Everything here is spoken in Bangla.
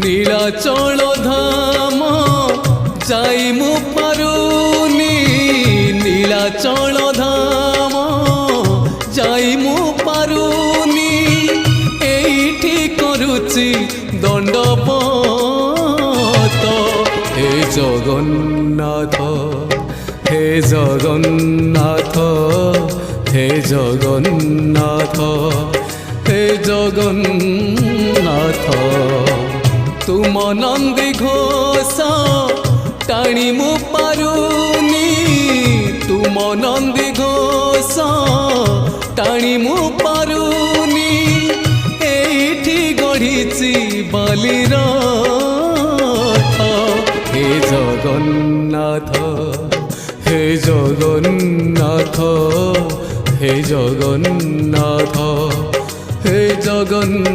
নীলাচল ধাম যাই মু পারুনি নীলাচল ধাম যাই মু পারুনি এইটি করুচি দণ্ডপত হে জগন্নাথ হে জগন্নাথ হে জগন্নাথ হে জগন্নাথ তুম নন্দী ঘোষ টাণি মু পারুনি তুম নন্দী ঘোষ টাণি মু পারুনি এইটি গড়িছি বালির হে জগন্নাথ হে জগন্নাথ হে জগন্নাথ হে জগন্নাথ।